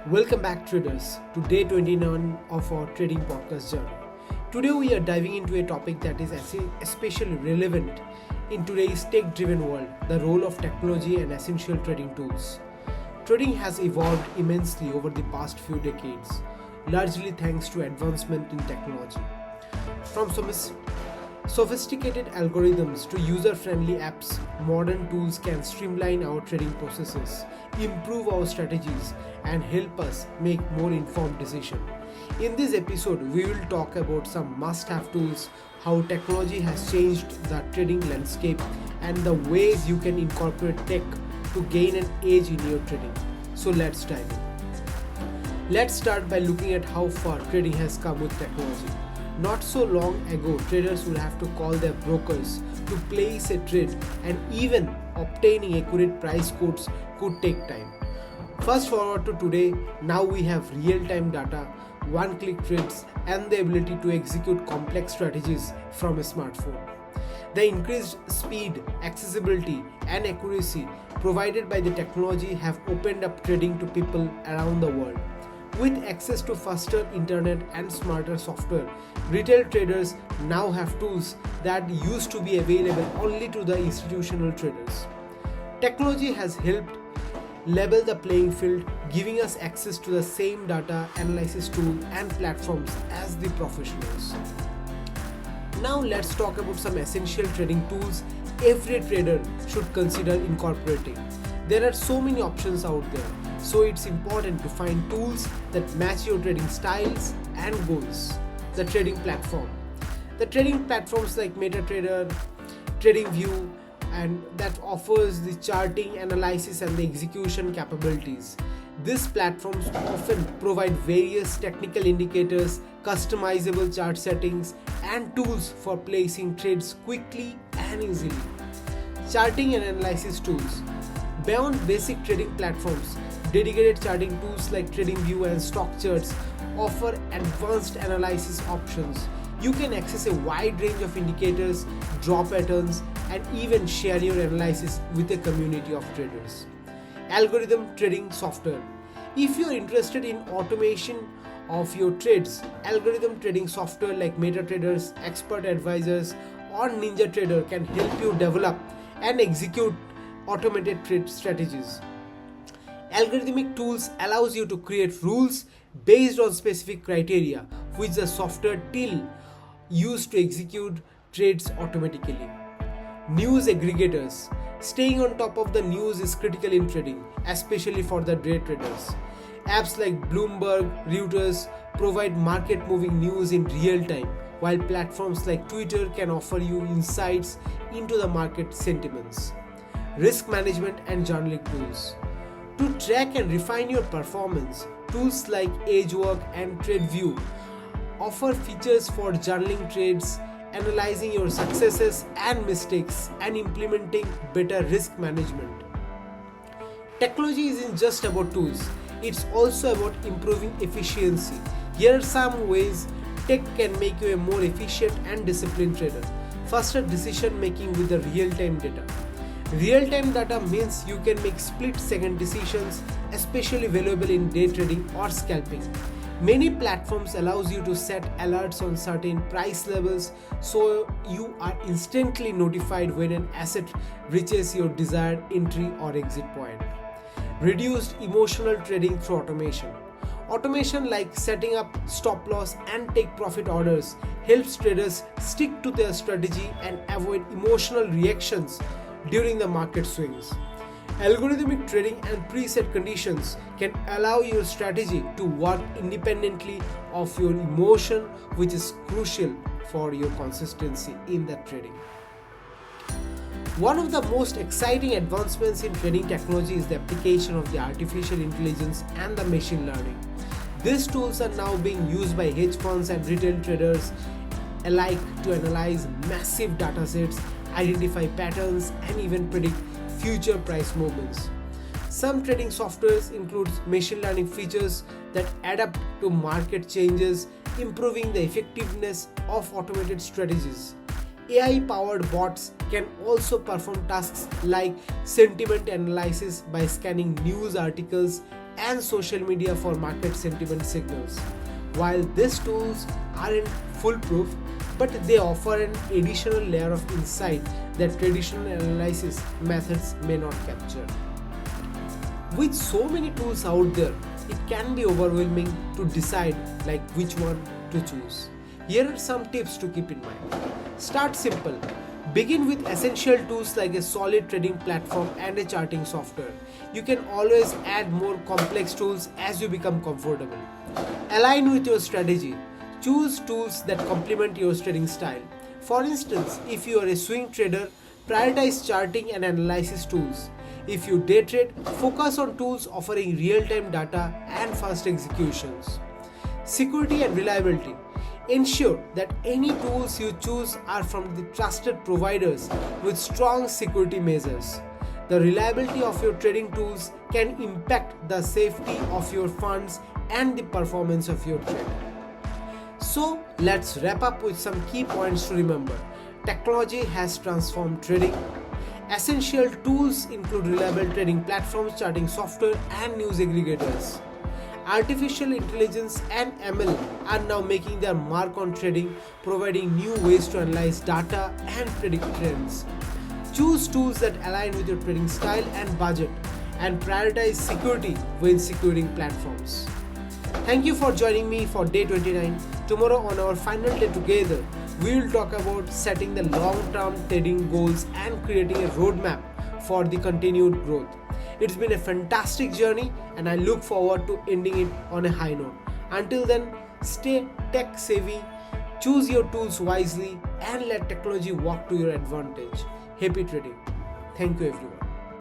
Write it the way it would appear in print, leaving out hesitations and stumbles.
Welcome back, traders, to day 29 of our trading podcast journey. Today, we are diving into a topic that is especially relevant in today's tech driven world: the role of technology and essential trading tools. Trading has evolved immensely over the past few decades, largely thanks to advancement in technology. From sophisticated algorithms to user friendly apps, modern tools can streamline our trading processes, improve our strategies, and help us make more informed decisions. In this episode, we will talk about some must have tools, how technology has changed the trading landscape, and the ways you can incorporate tech to gain an edge in your trading. So let's dive in. Let's start by looking at how far trading has come with technology. Not so long ago, traders would have to call their brokers to place a trade, and even obtaining accurate price quotes could take time. Fast forward to today, now we have real-time data, one-click trades, and the ability to execute complex strategies from a smartphone. The increased speed, accessibility, and accuracy provided by the technology have opened up trading to people around the world. With access to faster internet and smarter software, retail traders now have tools that used to be available only to the institutional traders. Technology has helped level the playing field, giving us access to the same data analysis tool and platforms as the professionals. Now let's talk about some essential trading tools every trader should consider incorporating. There are so many options out there, so it's important to find tools that match your trading styles and goals. The trading platform. The trading platforms like MetaTrader, TradingView, and that offers the charting, analysis, and the execution capabilities. These platforms often provide various technical indicators, customizable chart settings, and tools for placing trades quickly and easily. Charting and analysis tools. Beyond basic trading platforms, dedicated charting tools like TradingView and stock charts offer advanced analysis options. You can access a wide range of indicators, draw patterns, and even share your analysis with a community of traders. Algorithm trading software. If you're interested in automation of your trades, algorithm trading software like MetaTrader's Expert Advisors or NinjaTrader can help you develop and execute automated trade strategies. Algorithmic tools allows you to create rules based on specific criteria, which the software will use to execute trades automatically. News aggregators. Staying on top of the news is critical in trading, especially for the day traders. Apps like Bloomberg, Reuters provide market-moving news in real time, while platforms like Twitter can offer you insights into the market sentiments. Risk management and journaling tools. To track and refine your performance, tools like EdgeWork and TradeView offer features for journaling trades, analyzing your successes and mistakes, and implementing better risk management. Technology isn't just about tools, it's also about improving efficiency. Here are some ways tech can make you a more efficient and disciplined trader. Faster decision making with the real-time data. Real-time data means you can make split-second decisions, especially valuable in day trading or scalping. Many platforms allows you to set alerts on certain price levels, so you are instantly notified when an asset reaches your desired entry or exit point. Reduced emotional trading through automation. Automation like setting up stop loss and take profit orders helps traders stick to their strategy and avoid emotional reactions during the market swings. Algorithmic trading and preset conditions can allow your strategy to work independently of your emotion, which is crucial for your consistency in that trading. One of the most exciting advancements in trading technology is the application of the artificial intelligence and the machine learning. These tools are now being used by hedge funds and retail traders alike to analyze massive datasets, identify patterns, and even predict future price movements. Some trading softwares include machine learning features that adapt to market changes, improving the effectiveness of automated strategies. AI-powered bots can also perform tasks like sentiment analysis by scanning news articles and social media for market sentiment signals. While these tools aren't foolproof, but they offer an additional layer of insight that traditional analysis methods may not capture. With so many tools out there, it can be overwhelming to decide which one to choose. Here are some tips to keep in mind. Start simple. Begin with essential tools like a solid trading platform and a charting software. You can always add more complex tools as you become comfortable. Align with your strategy. Choose tools that complement your trading style. For instance, if you are a swing trader, prioritize charting and analysis tools. If you day trade, focus on tools offering real-time data and fast executions. Security and reliability. Ensure that any tools you choose are from the trusted providers with strong security measures. The reliability of your trading tools can impact the safety of your funds and the performance of your trade. So let's wrap up with some key points to remember. Technology has transformed trading. Essential tools include reliable trading platforms, charting software, and news aggregators. Artificial intelligence and ML are now making their mark on trading, providing new ways to analyze data and predict trends. Choose tools that align with your trading style and budget, and prioritize security when securing platforms. Thank you for joining me for day 29. Tomorrow on our final day together, we will talk about setting the long-term trading goals and creating a roadmap for the continued growth. It's been a fantastic journey and I look forward to ending it on a high note. Until then, stay tech savvy, choose your tools wisely, and let technology work to your advantage. Happy trading. Thank you everyone.